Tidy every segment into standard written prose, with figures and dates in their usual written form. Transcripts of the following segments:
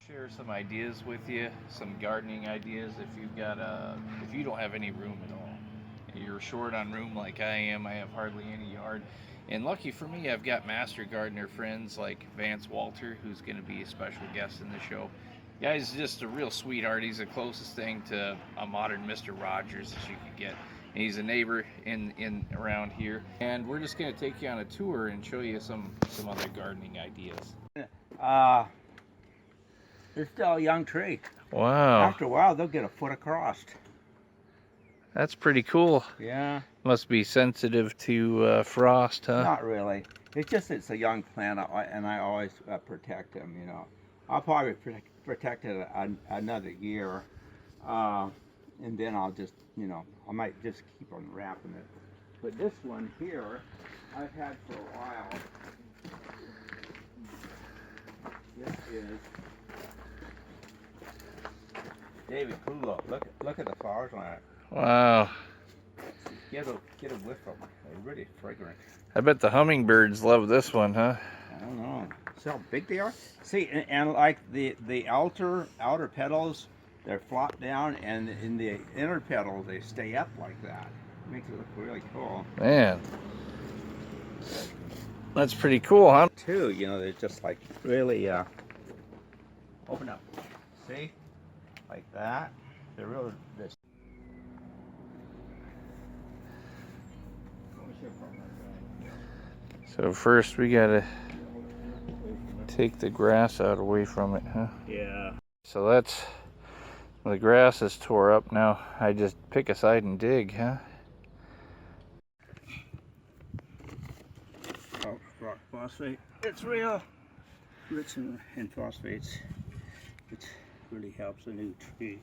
Share some ideas with you, some gardening ideas if you don't have any room at all. You're short on room like I am. I have hardly any yard. And lucky for me, I've got master gardener friends like Vance Walter, who's going to be a special guest in the show. Guy's just a real sweetheart. He's the closest thing to a modern Mr. Rogers that you could get. And he's a neighbor in around here. And we're just going to take you on a tour and show you some other gardening ideas. Uh, they're still a young tree. Wow. After a while, they'll get a foot across. That's pretty cool. Yeah. Must be sensitive to frost, huh? Not really. It's a young plant, and I always protect them. I'll probably protect it another year, and then I'll just, I might just keep on wrapping it. But this one here, I've had for a while. This is David Kulo. Look at the flowers on it. Wow. Get a whiff of them. They're really fragrant. I bet the hummingbirds love this one, huh? I don't know. See how big they are? See, and like the outer petals, they're flop down, and in the inner petals, they stay up like that. It makes it look really cool. Man. That's pretty cool, huh? Too, they're just like really open up. See? Like that. They're really this. So first we gotta take the grass out away from it, huh? Yeah. So the grass is tore up now. I just pick a side and dig, huh? Oh, rock phosphate. It's real rich in phosphates, which really helps a new tree.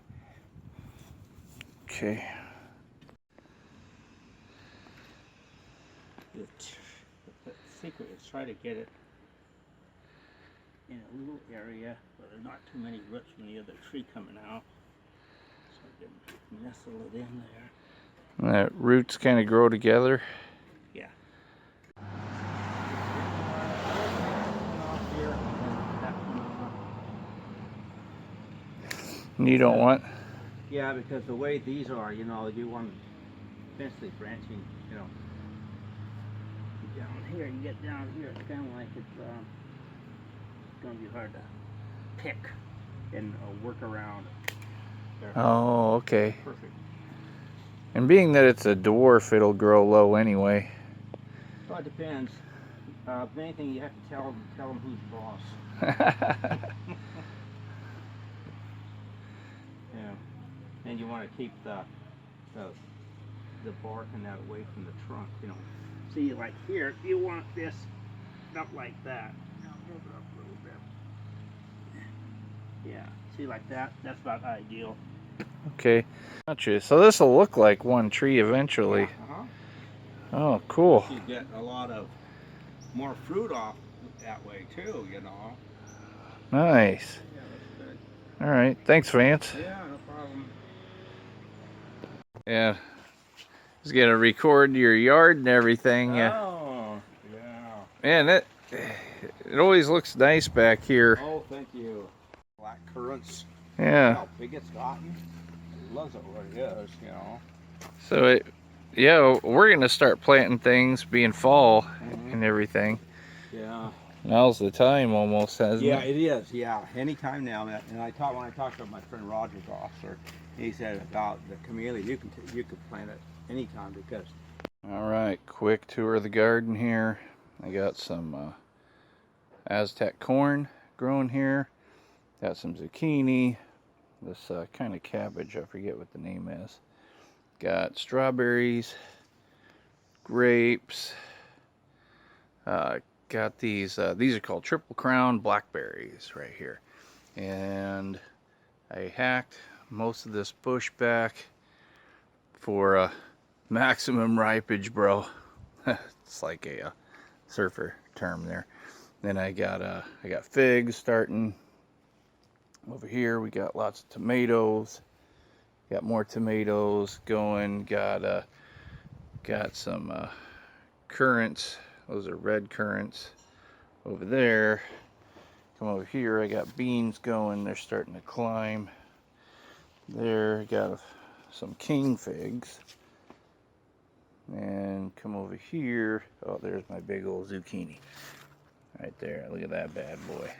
Okay. The secret is try to get it in a little area where there's not too many roots from the other tree coming out, so I can nestle it in there. And the roots kind of grow together. Yeah. And you don't want? Yeah, because the way these are, you want eventually branching, down here, you get down here, it's kind of like it's going to be hard to pick and work around. There. Oh, okay. Perfect. And being that it's a dwarf, it'll grow low anyway. Well, it depends. If anything, you have to tell them who's boss. Yeah. And you want to keep the bark and that away from the trunk, See, like here, you want this up like that. Now move it up a little bit. Yeah, see, like that? That's about ideal. Okay. Gotcha. So this will look like one tree eventually. Yeah, Oh, cool. You get a lot of more fruit off that way too, Nice. Yeah, that's good. All right. Thanks, Vance. Yeah, no problem. Yeah. Just gonna record your yard and everything. Oh, yeah. Man, it always looks nice back here. Oh, thank you. Black currants. Yeah. How big it's gotten. It loves it where it is, So yeah, we're gonna start planting things, being fall and everything. Yeah. Now's the time almost, hasn't Yeah, it? it is. Yeah, anytime now. And when I talked to my friend Roger Gosser, he said about the camellia, you could plant it anytime because. All right, quick tour of the garden here. I got some Aztec corn growing here. Got some zucchini. This kind of cabbage, I forget what the name is. Got strawberries, grapes. Got these are called Triple Crown blackberries right here. And I hacked most of this bush back for maximum ripage, bro. It's like a surfer term there. Then I got figs starting over here. We got lots of tomatoes. Got more tomatoes going. Got some currants. Those are red currants over there. Come over here, I got beans going. They're starting to climb. There, got some king figs. And come over here. Oh, there's my big old zucchini. Right there. Look at that bad boy.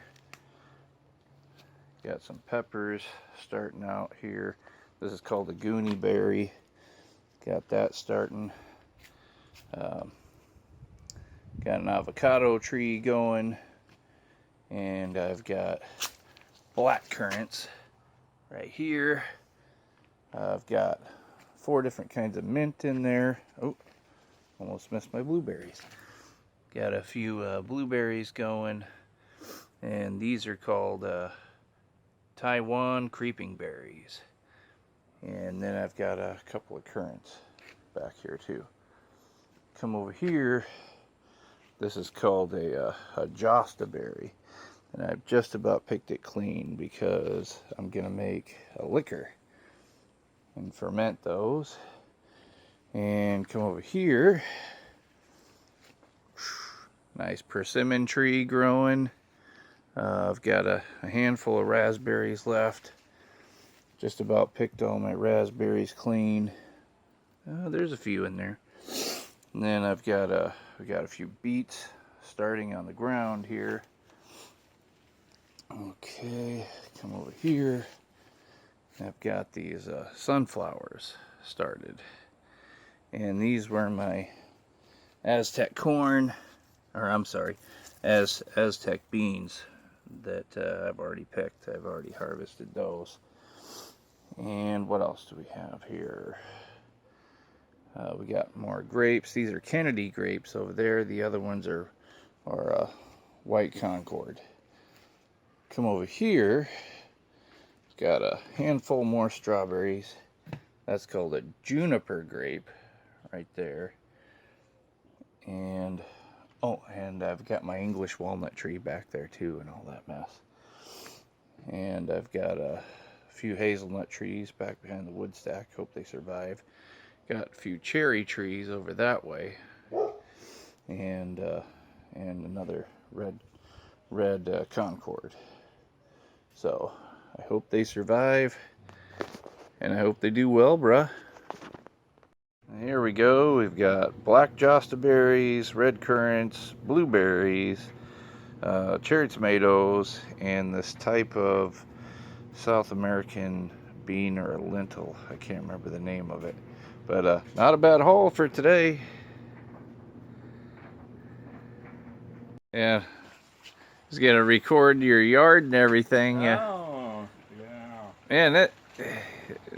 Got some peppers starting out here. This is called a goonie berry. Got that starting. Got an avocado tree going. And I've got black currants right here. I've got 4 different kinds of mint in there. Oh, almost missed my blueberries. Got a few blueberries going. And these are called Taiwan creeping berries. And then I've got a couple of currants back here too. Come over here. This is called a josta berry. And I've just about picked it clean because I'm going to make a liquor and ferment those. And come over here. Nice persimmon tree growing. I've got a handful of raspberries left. Just about picked all my raspberries clean. There's a few in there. And then I've got a few beets starting on the ground here. Okay, come over here. I've got these sunflowers started. And these were my Aztec corn, or I'm sorry, Aztec beans that I've already picked. I've already harvested those. And what else do we have here? We got more grapes. These are Kennedy grapes over there. The other ones are white Concord. Come over here. Got a handful more strawberries. That's called a juniper grape right there. And oh, and I've got my English walnut tree back there too and all that mess. And I've got a few hazelnut trees back behind the wood stack. Hope they survive. Got a few cherry trees over that way. And another red Concord. So I hope they survive, and I hope they do well, bruh. Here we go. We've got black josta berries, red currants, blueberries, cherry tomatoes, and this type of South American bean or a lentil. I can't remember the name of it, but not a bad haul for today. Yeah. Just gonna record your yard and everything. Oh, yeah. Man, it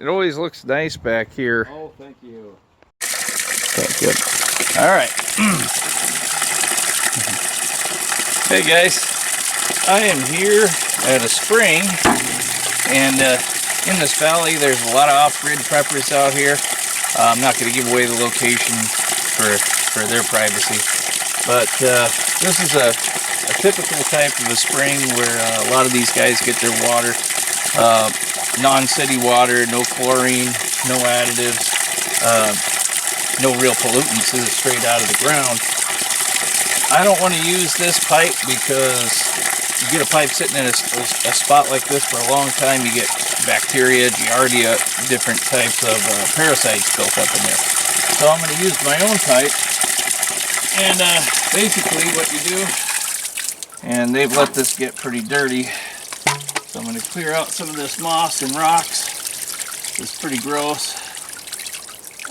always looks nice back here. Oh, thank you. Okay, good. All right. Hey guys, I am here at a spring, and in this valley, there's a lot of off-grid preppers out here. I'm not going to give away the location for their privacy, but this is a typical type of a spring where a lot of these guys get their water, non-city water, no chlorine, no additives, no real pollutants. This is straight out of the ground. I don't want to use this pipe because you get a pipe sitting in a spot like this for a long time, you get bacteria, giardia, different types of parasites built up in there. So I'm going to use my own pipe, and basically what you do, and they've let this get pretty dirty, so I'm going to clear out some of this moss and rocks. It's pretty gross.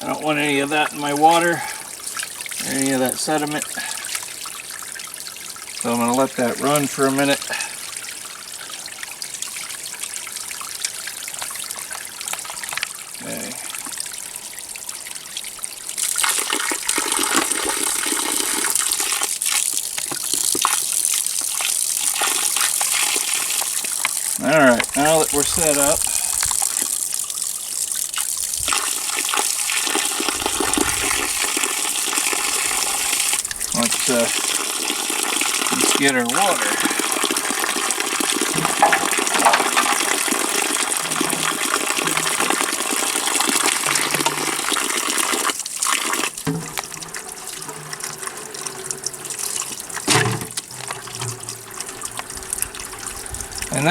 I don't want any of that in my water, or any of that sediment. So I'm going to let that run for a minute. Okay. Alright, now that we're set up, let's get our water.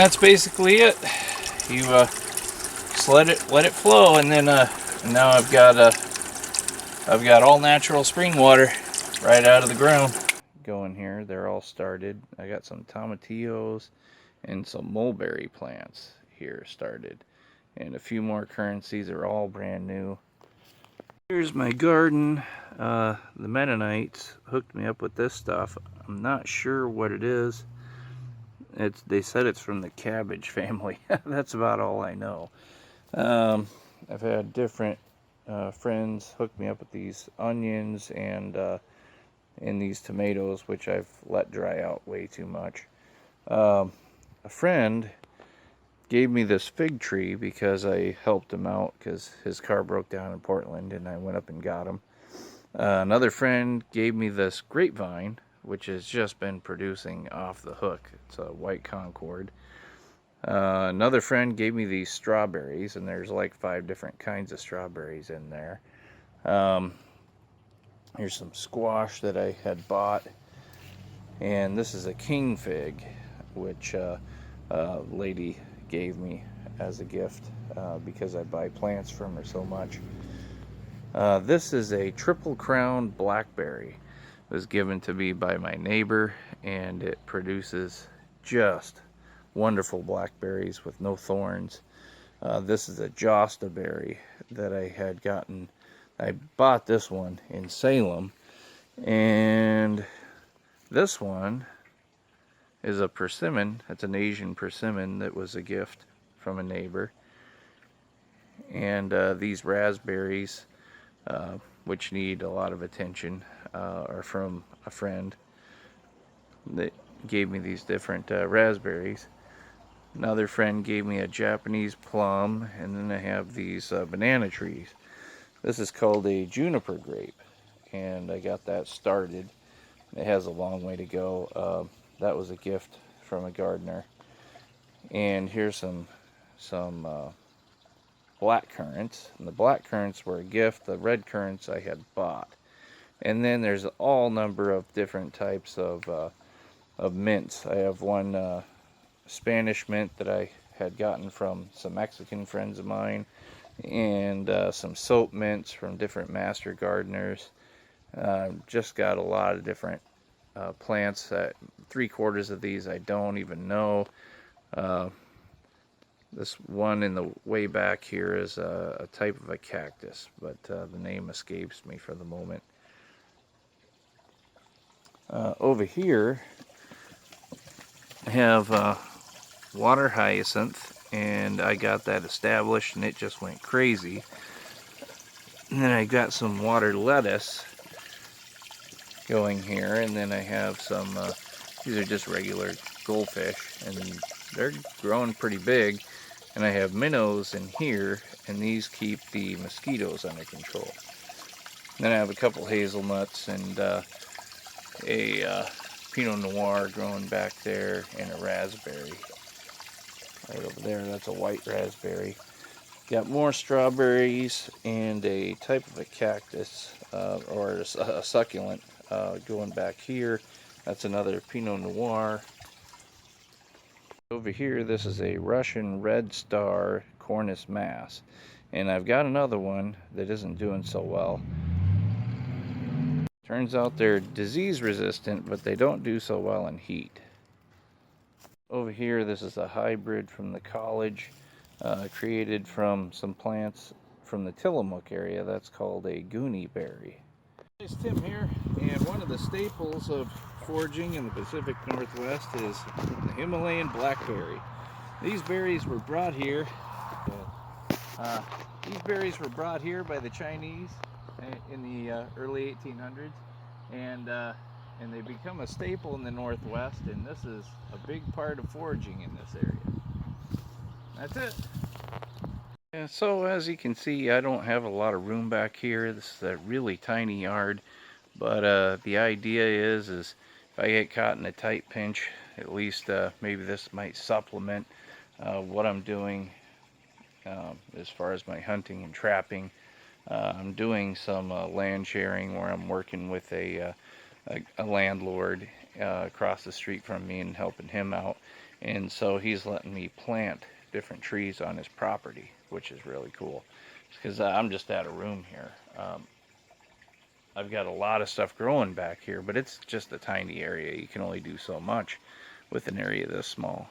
that's basically it. You just let it flow, and then now I've got all natural spring water right out of the ground going here. They're all started. I got some tomatillos and some mulberry plants here started, and a few more currencies are all brand new. Here's my garden. The Mennonites hooked me up with this stuff. I'm not sure what it is. They said it's from the cabbage family. That's about all I know. I've had different friends hook me up with these onions and these tomatoes, which I've let dry out way too much. A friend gave me this fig tree because I helped him out because his car broke down in Portland and I went up and got him. Another friend gave me this grapevine, which has just been producing off the hook. It's a white Concord. Another friend gave me these strawberries, and there's like 5 different kinds of strawberries in there. Here's some squash that I had bought, and this is a king fig, which a lady gave me as a gift because I buy plants from her so much. This is a triple crown blackberry. It was given to me by my neighbor, and it produces just wonderful blackberries with no thorns. This is a Josta berry that I had gotten. I bought this one in Salem, and this one is a persimmon. It's an Asian persimmon that was a gift from a neighbor. And these raspberries, which need a lot of attention, are from a friend that gave me these different raspberries. Another friend gave me a Japanese plum, and then I have these banana trees. This is called a juniper grape, and I got that started. It has a long way to go. That was a gift from a gardener. And here's some black currants, and the black currants were a gift. The red currants I had bought. And then there's all number of different types of mints. I have one Spanish mint that I had gotten from some Mexican friends of mine, and some soap mints from different master gardeners. Just got a lot of different plants. 3/4 of these I don't even know. This one in the way back here is a type of a cactus, but the name escapes me for the moment. Over here I have water hyacinth, and I got that established and it just went crazy. And then I got some water lettuce going here, and then I have some these are just regular goldfish, and they're growing pretty big. And I have minnows in here, and these keep the mosquitoes under control. Then I have a couple hazelnuts and a Pinot Noir growing back there, and a raspberry right over there. That's a white raspberry. Got more strawberries and a type of a cactus or a succulent going back here. That's another Pinot Noir. Over here, this is a Russian Red Star Cornus Mass, and I've got another one that isn't doing so well. Turns out they're disease resistant, but they don't do so well in heat. Over here, this is a hybrid from the college, created from some plants from the Tillamook area. That's called a Goonie berry. It's Tim here, and one of the staples of foraging in the Pacific Northwest is the Himalayan blackberry. These berries were brought here. These berries were brought here by the Chinese in the early 1800s, and they become a staple in the Northwest. And this is a big part of foraging in this area. That's it. And so as you can see, I don't have a lot of room back here. This is a really tiny yard, but the idea is if I get caught in a tight pinch, at least maybe this might supplement what I'm doing as far as my hunting and trapping. I'm doing some land sharing where I'm working with a landlord across the street from me and helping him out. And so he's letting me plant different trees on his property, which is really cool. Because I'm just out of room here. I've got a lot of stuff growing back here, but it's just a tiny area. You can only do so much with an area this small.